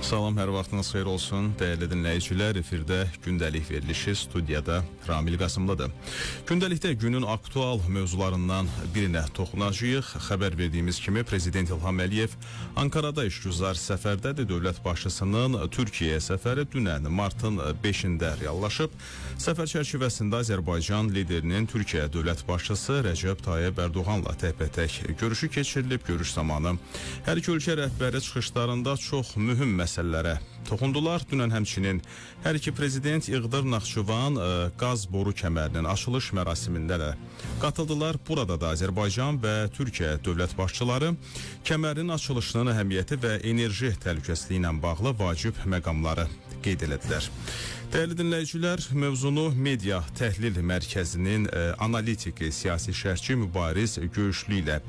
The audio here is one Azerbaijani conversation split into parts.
Salam, hər vaxtınız xeyir olsun. Dəyərli dinləyicilər, efirdə gündəlik verilişi studiyada Ramil Qasımlıdır. Gündəlikdə günün aktual mövzularından birinə toxunacağıq. Xəbər verdiyimiz kimi Prezident İlham Əliyev Ankarada işgüzar səfərdədir. Dövlət başçısının Türkiyəyə səfəri dünən martın 5-də reallaşıb. Səfər çərçivəsində Azərbaycan liderinin Türkiyə dövlət başçısı Rəcəb Tayyib Ərdoğanla təkbətək görüşü keçirilib. Görüş zamanı hər iki ölkə rəhbəri çıxışlarında çox mühüm məsələlərə toxundular. Dünən həmçinin hər iki prezident İğdır Naxçıvan qaz boru kəmərinin açılış mərasimində də qatıldılar. Burada da Azərbaycan və Türkiyə dövlət başçıları kəmərin açılışının əhəmiyyəti və enerji təhlükəsizliyi ilə bağlı vacib məqamları qeyd elədilər. Dəyərli dinləyicilər, mövzunu Media Təhlil Mərkəzinin analitiki, siyasi şərhçi Mübariz Göyüşlü ilə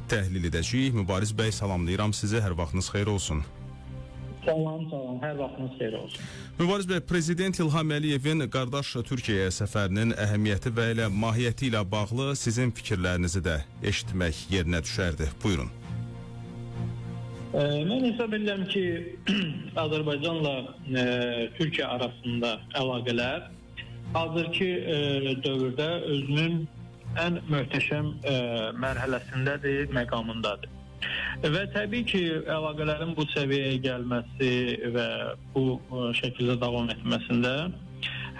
təhlil edəcəyik. Mübariz bəy, salamlayıram sizi, hər vaxtınız xeyir olsun. Salam, hər vaxtınız xeyir olsun. Mübariz bəy, Prezident İlham Əliyevin qardaş Türkiyəyə səfərinin əhəmiyyəti və elə mahiyyəti ilə bağlı sizin fikirlərinizi də eşitmək yerinə düşərdi. Buyurun. Mən hesab edirəm ki, Azərbaycanla Türkiyə arasında əlaqələr hazırki dövrdə özünün ən möhtəşəm mərhələsindədir, məqamındadır. Və təbii ki, əlaqələrin bu səviyyəyə gəlməsi və bu şəkildə davam etməsində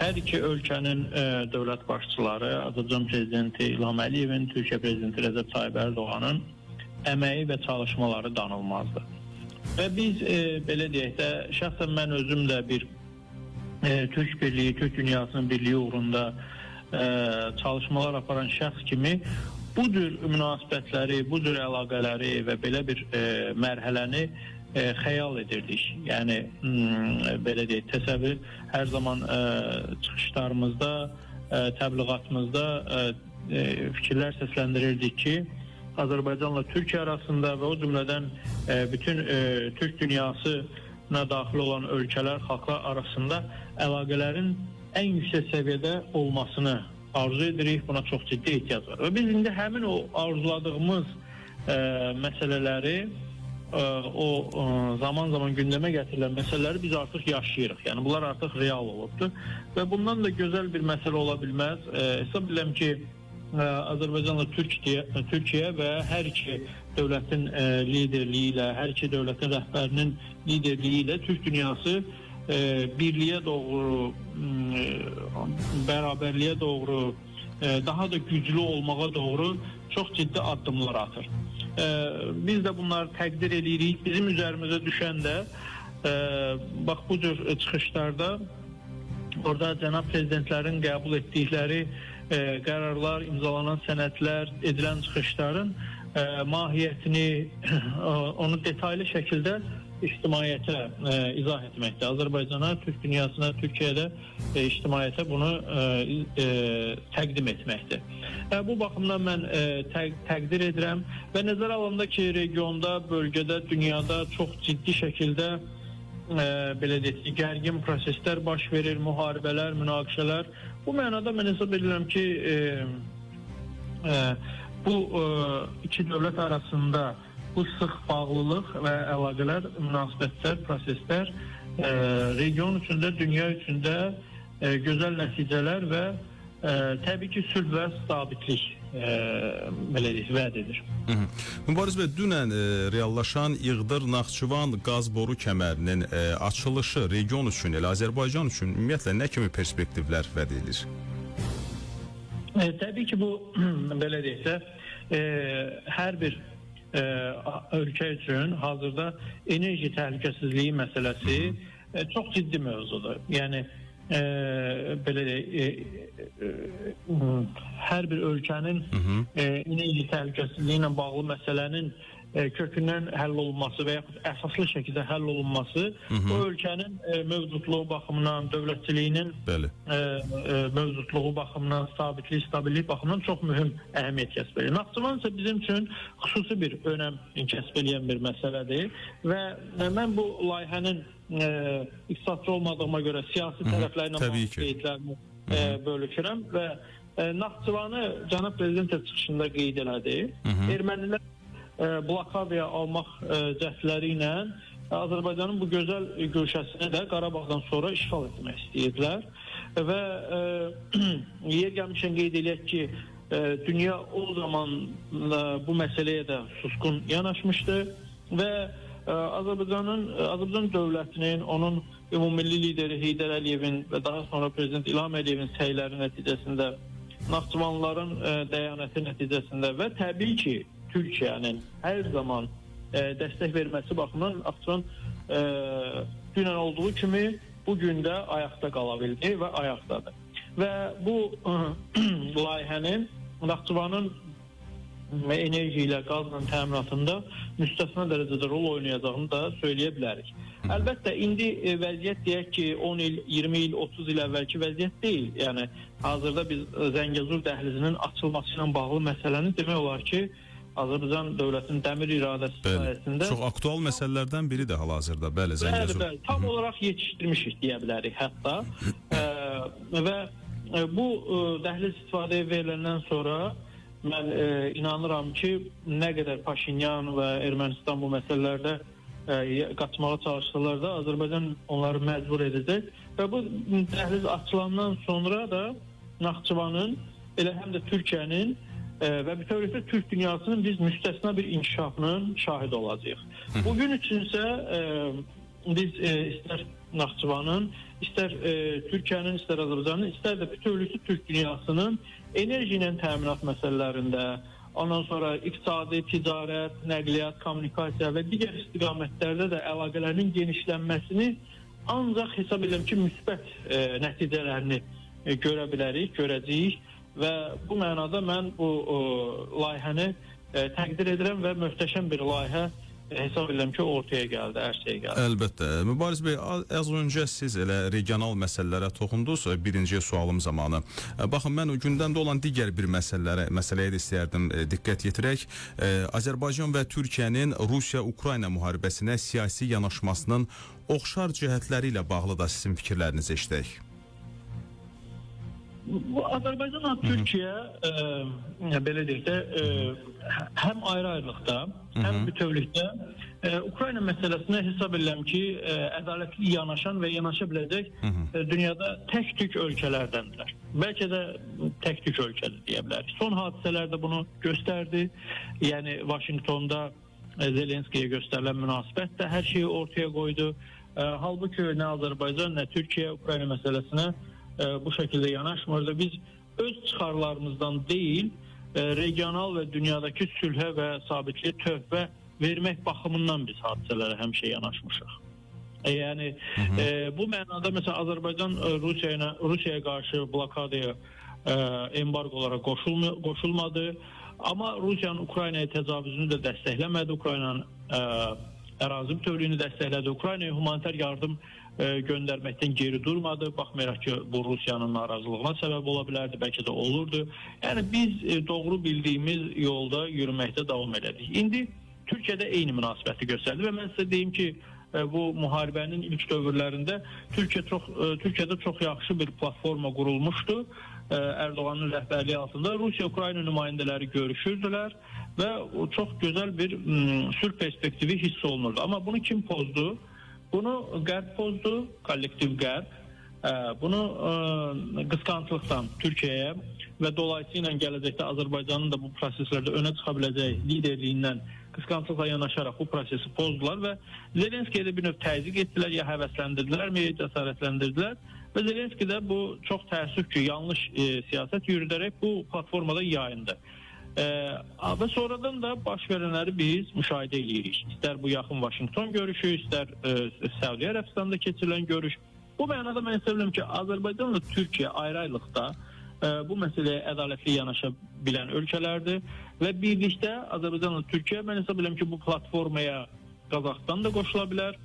hər iki ölkənin dövlət başçıları, Azərbaycan Prezidenti İlham Əliyevin, Türkiyə Prezidenti Rəcəb Tayyib Ərdoğanın əməyi və çalışmaları danılmazdır. Və biz, belə deyək də, şəxsən mən özüm də bir Türk birliyi, Türk dünyasının birliyi uğrunda çalışmalar aparan şəxs kimi bu cür münasibətləri, bu cür əlaqələri və belə bir mərhələni xəyal edirdik. Yəni, belə deyək, təsəvvür hər zaman çıxışlarımızda, təbliğatımızda fikirlər səsləndirirdik ki, Azərbaycanla Türkiyə arasında və o cümlədən bütün Türk dünyasına daxil olan ölkələr, xalqlar arasında əlaqələrin ən yüksək səviyyədə olmasını arzu edirik, buna çox ciddi ehtiyac var. Və biz indi həmin o arzuladığımız məsələləri, o zaman gündəmə gətirilən məsələləri biz artıq yaşayırıq. Yəni bunlar artıq real olubdur. Və bundan da gözəl bir məsələ ola bilməz. Hesab edirəm ki, Azərbaycanla Türkiyə və hər iki dövlətin liderliyi ilə, hər iki dövlətin rəhbərinin liderliyi ilə Türk dünyası birliyə doğru, bərabərliyə doğru, daha da güclü olmağa doğru çox ciddi addımlar atır. Biz də bunları təqdir edirik. Bizim üzərimizə düşən də bax bu cür çıxışlarda orada cənab prezidentlərin qəbul etdikləri qərarlar, imzalanan sənədlər, edilən çıxışların mahiyyətini, onu detaylı şəkildə ictimaiyyətə izah etməkdə. Azərbaycana, Türk dünyasına, Türkiyədə ictimaiyyətə bunu təqdim etməkdir. Bu baxımdan mən təqdir edirəm və nəzərə alanda ki, regionda, bölgədə, dünyada çox ciddi şəkildə belə deyək, gərgin proseslər baş verir, müharibələr, münaqişələr. Bu mənada mən hesab edirəm ki, bu iki dövlət arasında bu sıx bağlılıq və əlaqələr, münasibətlər, proseslər region üçündə, dünya üçündə gözəl nəticələr və təbii ki, sülh və sabitlik belə deyək, vəd edir. Mübariz bəy, dünən reallaşan İğdır Naxçıvan qaz boru kəmərinin açılışı region üçün, elə Azərbaycan üçün ümumiyyətlə nə kimi perspektivlər vəd edir? Təbii ki, bu belə deyək də, hər bir ölkə üçün hazırda enerji təhlükəsizliyi məsələsi çox ciddi mövzudur. Yəni belə hər bir ölkənin enerji təhlükəsizliyi ilə bağlı məsələnin kökündən həll olunması və yaxud əsaslı şəkildə həll olunması o ölkənin mövcudluğu baxımından, dövlətçiliyinin mövcudluğu baxımından, sabitlik, stabillik baxımından çox mühüm əhəmiyyət kəsb edir. Naxçıvan isə bizim üçün xüsusi bir önəm kəsb edən bir məsələdir və mən bu layihənin iqtisadçı olmadığıma görə siyasi tərəflərlə bağlı qeydlərini bölüşürəm və Naxçıvanı cənab prezident çıxışında qeyd elədi. Ermənilər blokadaya almaq cəhdləri ilə Azərbaycanın bu gözəl güşəsini də Qarabağdan sonra işğal etmək istəyirdilər. Və yer gəlmişən qeyd edək ki, dünya o zaman bu məsələyə də susqun yanaşmışdı və Azərbaycan dövlətinin, onun ümumilli lideri Heydər Əliyevin və daha sonra Prezident İlham Əliyevin səyləri nəticəsində, Naxçıvanlıların dəyanəti nəticəsində və təbii ki, Türkiyənin hər zaman dəstək verməsi baxımından Naxçıvan dünən olduğu kimi bugün də ayaqda qala bildi və ayaqdadır. Və bu layihənin Naxçıvanın enerji ilə, qazla təminatında müstəsna dərəcədə rol oynayacağını da söyləyə bilərik. Əlbəttə, indi vəziyyət deyək ki, 10 il, 20 il, 30 il əvvəlki vəziyyət deyil. Yəni, hazırda biz Zəngəzur dəhlizinin açılması ilə bağlı məsələni demək olar ki, Azərbaycan dövlətinin dəmir iradəsi sayəsində... Çox aktual məsələlərdən biri də hal-hazırda, bəli, Zəngəzur. Bəli, tam olaraq yetişdirmişik deyə bilərik hətta. Və bu dəhliz istifadəyə veriləndən sonra mən inanıram ki, nə qədər Paşinyan və Ermənistan bu məsələlərdə qaçmağa çalışsalar da Azərbaycan onları məcbur edəcək və bu dəhliz açılandan sonra da Naxçıvanın, elə həm də Türkiyənin və bütövlükdə Türk dünyasının biz müstəsna bir inkişafının şahidi olacağıq. Bugün üçünsə biz istər Naxçıvanın, istər Türkiyənin, istər Azərbaycanın, istər də bütövlükdə Türk dünyasının enerji ilə təminat məsələlərində, ondan sonra iqtisadi, ticarət, nəqliyyat, kommunikasiya və digər istiqamətlərdə də əlaqələrin genişlənməsini ancaq hesab edirəm ki, müsbət nəticələrini görə bilərik, görəcəyik və bu mənada mən bu layihəni təqdir edirəm və möhtəşəm bir layihə hesab edirəm ki, ortaya gəldi, ərsəyə gəldi. Əlbəttə. Mübariz bəy, az öncə siz elə regional məsələlərə toxundunuz birinci sualım zamanı. Baxın, mən o gündəmdə olan digər bir məsələyə də istəyərdim diqqət yetirək. Azərbaycan və Türkiyənin Rusiya-Ukrayna müharibəsinə siyasi yanaşmasının oxşar cəhətləri ilə bağlı da sizin fikirlərinizi eşidək. Bu Azərbaycanla Türkiyə belə deyək də həm ayrı-ayrılıqda, həm bütövlükdə Ukrayna məsələsinə hesab edirəm ki, ədalətli yanaşan və yanaşa biləcək dünyada tək-tük ölkələrdəndirlər. Bəlkə də tək-tük ölkədir deyə bilərik. Son hadisələrdə bunu göstərdi. Yəni, Vaşinqtonda Zelenskiyə göstərilən münasibət də hər şeyi ortaya qoydu. Halbuki nə Azərbaycan, nə Türkiyə Ukrayna məsələsinə bu şəkildə yanaşmırdı. Biz öz çıxarlarımızdan deyil, regional və dünyadakı sülhə və sabitliyə töhfə vermək baxımından biz hadisələrə həmişə yanaşmışıq. Yəni, bu mənada məsələn Azərbaycan Rusiyaya qarşı blokadaya, embargolara qoşulmadı. Amma Rusiyanın Ukraynaya təcavüzünü də dəstəkləmədi. Ukraynanın ərazi bütövlüyünü dəstəklədi. Ukraynaya humanitar yardım göndərməkdən geri durmadı. Baxmayaraq ki, bu Rusiyanın narazılığına səbəb ola bilərdi, bəlkə də olurdu. Yəni, biz doğru bildiyimiz yolda yürüməkdə davam elədik. İndi Türkiyədə eyni münasibəti göstərdi və mən sizə deyim ki, bu müharibənin ilk dövrlərində Türkiyədə çox yaxşı bir platforma qurulmuşdu. Erdoğanın rəhbərliyi altında Rusiya-Ukrayna nümayəndələri görüşürdülər və çox gözəl bir sülh perspektivi hiss olunurdu. Amma bunu kim pozdu? Bunu Qərb pozdu, kollektiv Qərb. Bunu qısqanclıqdan Türkiyəyə və dolayısıyla gələcəkdə Azərbaycanın da bu proseslərdə önə çıxa biləcək liderliyindən qısqanclıqla yanaşaraq bu prosesi pozdular və Zelenskiyə də bir növ təzyiq etdilər, ya həvəsləndirdilər, ya cəsarətləndirdilər və Zelenski də bu çox təəssüf ki, yanlış siyasət yürüdərək bu platformada yayındı. Və sonradan da baş verənləri biz müşahidə edirik. İstər bu yaxın Vaşinqton görüşü, istər Səudiyyə Ərəbistanda keçirilən görüş. Bu mənada mən hesab edirəm ki, Azərbaycanla Türkiyə ayrı-ayrılıqda bu məsələyə ədalətli yanaşa bilən ölkələrdir və birlikdə Azərbaycanla Türkiyə mən hesab edirəm ki, bu platformaya Qazaxıstan da qoşula bilər.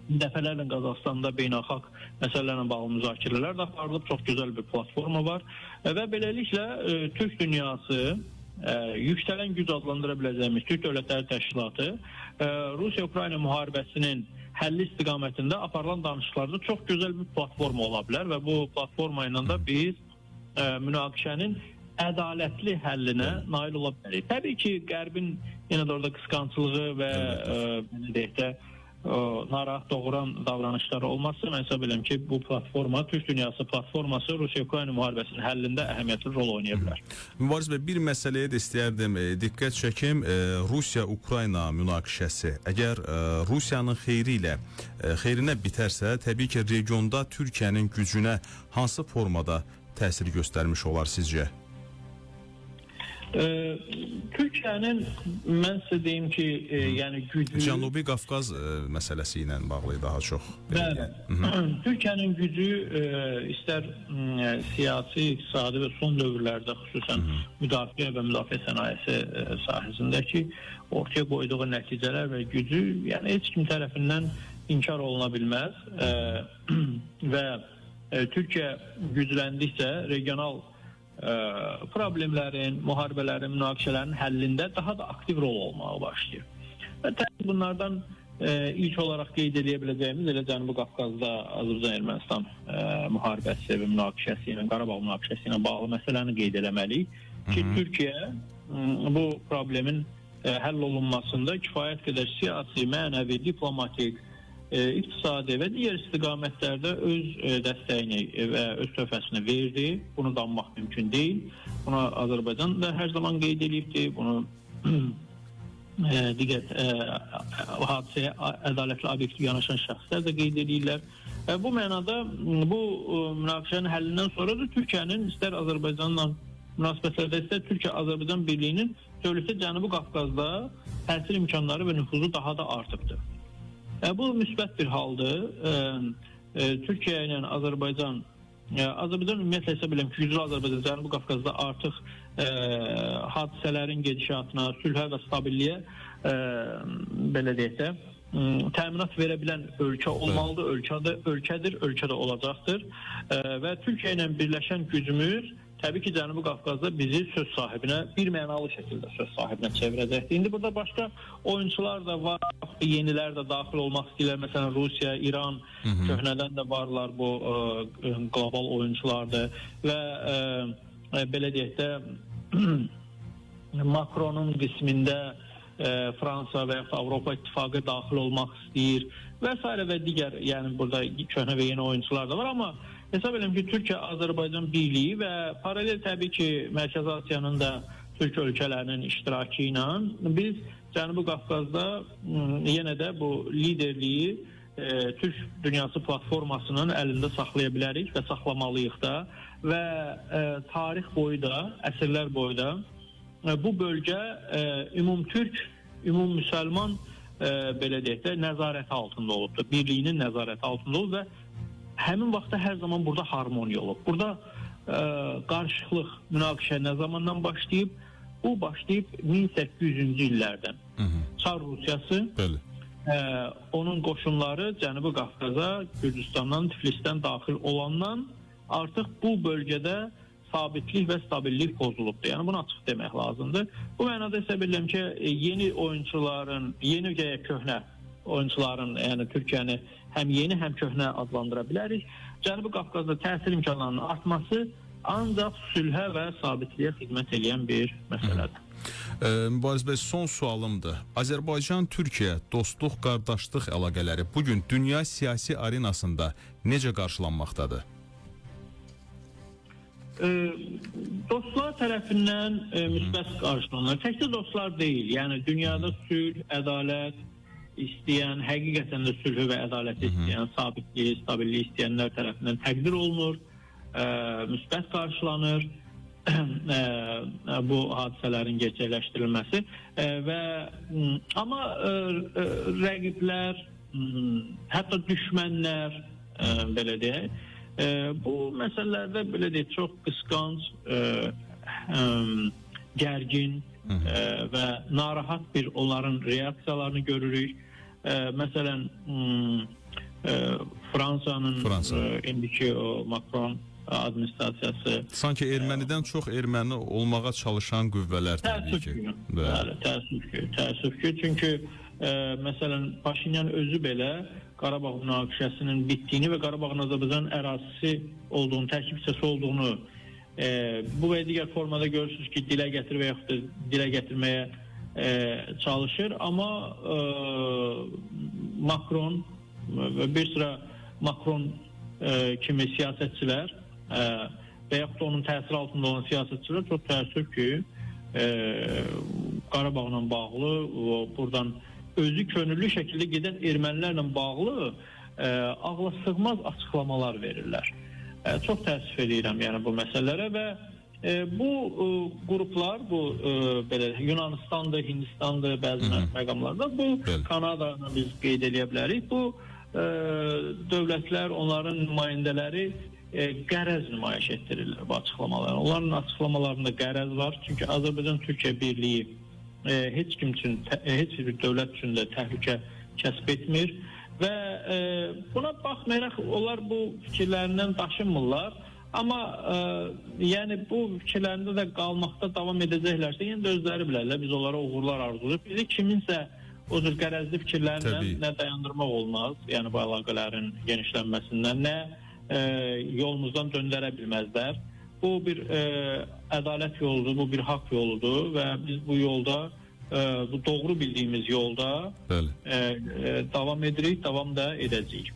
Dəfələrlə Qazaxıstanda beynəlxalq məsələlərlə bağlı müzakirələr də aparılıb, çox gözəl bir platforma var və beləliklə Türk dünyası yüksələn güc adlandıra biləcəyimiz Türk Dövlətləri Təşkilatı Rusiya-Ukrayna müharibəsinin həlli istiqamətində aparılan danışıqlarda çox gözəl bir platforma ola bilər və bu platforma ilə də biz münaqişənin ədalətli həllinə nail ola bilərik. Təbii ki, Qərbin yenə də orada qısqancılığı və deyək də narahat doğuran davranışlar olmazsa mən hesab edirəm ki, bu platforma, Türk dünyası platforması Rusiya-Ukrayna müharibəsinin həllində əhəmiyyətli rol oynaya bilər. Mübariz bəy, bir məsələyə də istəyərdim diqqət çəkim. Rusiya-Ukrayna münaqişəsi əgər Rusiyanın xeyrinə bitərsə, təbii ki, regionda Türkiyənin gücünə hansı formada təsir göstərmiş olar sizcə? Türkiyənin mən sizə deyim ki, yəni gücü... Cənubi Qafqaz məsələsi ilə bağlı daha çox. Bəli. Türkiyənin gücü istər siyasi, iqtisadi və son dövrlərdə xüsusən müdafiə və müdafiə sənayesi sahəsindəki ortaya qoyduğu nəticələr və gücü yəni heç kim tərəfindən inkar oluna bilməz və Türkiyə gücləndikcə regional problemlərin, müharibələrin, münaqişələrin həllində daha da aktiv rol olmağa başlayır. Və təbii bunlardan ilk olaraq qeyd edə biləcəyimiz elə Cənubi Qafqazda Azərbaycan-Ermənistan müharibəsi və münaqişəsi ilə, Qarabağ münaqişəsi ilə bağlı məsələni qeyd eləməliyik ki, Türkiyə bu problemin həll olunmasında kifayət qədər siyasi, mənəvi, diplomatik, iqtisadi və digər istiqamətlərdə öz dəstəyini və öz töhfəsini verdi. Bunu danmaq mümkün deyil. Buna Azərbaycan da hər zaman qeyd edibdir. Bunu digər hadisəyə ədalətli obyektiv yanaşan şəxslər də qeyd edirlər. Bu mənada bu münaqişənin həllindən sonra da Türkiyənin istər Azərbaycanla münasibətlərdə istər Türkiyə-Azərbaycan birliyinin dövlətə Cənubi Qafqazda təsir imkanları və nüfuzu daha da artıbdır. Bu müsbət bir haldır. Türkiyə ilə Azərbaycan ümumiyyətlə hesab edirəm ki, güclü Azərbaycan Cənubi Qafqazda artıq hadisələrin gedişatına, sülhə və stabilliyə belə deyək də təminat verə bilən ölkə olmalıdır, ölkədir, ölkə də olacaqdır və Türkiyə ilə birləşən gücümüz təbii ki, Cənubi Qafqazda bizi söz sahibinə, bir mənalı şəkildə söz sahibinə çevirəcəkdir. İndi burada başqa oyunçular da var, yenilər də daxil olmaq istəyirlər. Məsələn, Rusiya, İran köhnədən də varlar bu qlobal oyunçulardır və belə deyək də Macronun qismində Fransa və yaxud Avropa İttifaqı daxil olmaq istəyir və s. və digər, yəni burada köhnə və yeni oyunçular da var, amma hesab edirəm ki, Türkiyə-Azərbaycan birliyi və paralel təbii ki, Mərkəzi Asiyanın da Türk ölkələrinin iştirakı ilə biz Cənubi Qafqazda yenə də bu liderliyi Türk dünyası platformasının əlində saxlaya bilərik və saxlamalıyıq da və tarix boyu da, əsrlər boyu da bu bölgə ümum-türk, ümum-müsəlman belə deyək də nəzarəti altında olubdur, birliyinin nəzarəti altında olub və həmin vaxtda hər zaman burada harmoniya olub. Burada qarışıqlıq, münaqişə nə zamandan başlayıb? Bu başlayıb 1800-cü illərdən. Çar Rusiyası, onun qoşunları Cənubi Qafqaza, Gürcüstandan, Tiflisdən daxil olandan artıq bu bölgədə sabitlik və stabillik pozulubdur. Yəni bunu açıq demək lazımdır. Bu mənada hesab edirəm ki, yeni oyunçuların, yeni köhnə oyunçuların, yəni Türkiyəni həm yeni, həm köhnə adlandıra bilərik. Cənubi Qafqazda təsir imkanlarının artması ancaq sülhə və sabitliyə xidmət edən bir məsələdir. Mübariz bəy, son sualımdır. Azərbaycan-Türkiyə dostluq, qardaşlıq əlaqələri bugün dünya siyasi arenasında necə qarşılanmaqdadır? Dostlar tərəfindən müsbət qarşılanır. Təkcə dostlar deyil, yəni dünyada sülh, ədalət istəyən, həqiqətən də sülhü və ədaləti istəyən, sabitliyi, stabilliyi istəyənlər tərəfindən təqdir olunur, müsbət qarşılanır bu hadisələrin gerçəkləşdirilməsi və amma rəqiblər, hətta düşmənlər belə deyək, bu məsələlərdə belə deyək, çox qısqanc, gərgin və narahat bir onların reaksiyalarını görürük. Məsələn, Fransanın indiki o Macron administrasiyası sanki ermənidən çox erməni olmağa çalışan qüvvələr təbii ki. Təəssüf ki, çünki məsələn Paşinyan özü belə Qarabağ münaqişəsinin bitdiyini və Qarabağın Azərbaycan ərazisi olduğunu, tərkib hissəsi olduğunu bu və digər formada görürsünüz ki, dilə gətir və yaxud da dilə gətirməyə çalışır, amma Macron ve bir sıra Macron kimi siyasətçilər və yaxud da onun təsiri altında olan siyasətçilər çox təəssüf ki, Qarabağla bağlı, buradan özü könüllü şəkildə gedən ermənilərlə bağlı ağla sığmaz açıqlamalar verirlər. Çox təəssüf edirəm yəni bu məsələlərə və bu qruplar, bu belə Yunanistandır, Hindistandır, bəzi məqamlarda, bu Kanada'nı biz qeyd edə bilərik. Bu dövlətlər, onların nümayəndələri qərəz nümayiş etdirirlər bu açıqlamalar. Onların açıqlamalarında qərəz var. Çünki Azərbaycan-Türkiyə birliyi heç kim üçün, heç bir dövlət üçün də təhlükə kəsb etmir və buna baxmayaraq onlar bu fikirlərindən daşınmırlar. Amma yəni bu fikirlərində də qalmaqda davam edəcəklərsə, yenə də özləri bilərlər. Biz onlara uğurlar arzulayıb. Bizi kiminsə o cür qərəzli fikirlərindən nə dayandırmaq olmaz, yəni bu əlaqələrin genişlənməsindən, nə yolumuzdan döndərə bilməzlər. Bu bir ədalət yoludur, bu bir haqq yoludur və biz bu yolda, bu doğru bildiyimiz yolda davam edirik, davam da edəcəyik.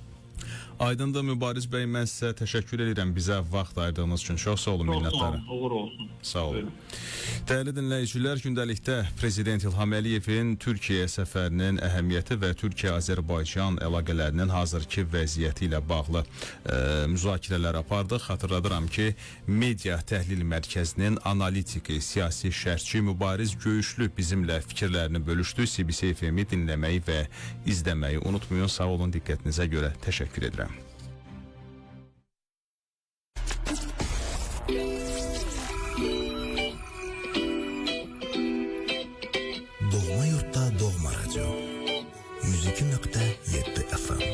Aydındır Mübariz bəy, mən sizə təşəkkür edirəm bizə vaxt ayırdığınız üçün. Çox sağ olun, minnətdarım. Uğur olsun. Sağ olun. Dəyərli dinləyicilər, gündəlikdə Prezident İlham Əliyevin Türkiyəyə səfərinin əhəmiyyəti və Türkiyə-Azərbaycan əlaqələrinin hazırki vəziyyəti ilə bağlı müzakirələr apardıq. Xatırladıram ki, Media Təhlil Mərkəzinin analitiki, siyasi şərhçi Mübariz Göyüşlü bizimlə fikirlərini bölüşdü. CBC FM-i dinləməyi və izləməyi unutmayın. Sağ olun, diqqətinizə görə təşəkkür edirəm. Doğma yurtta doğma radyo 102.7 FM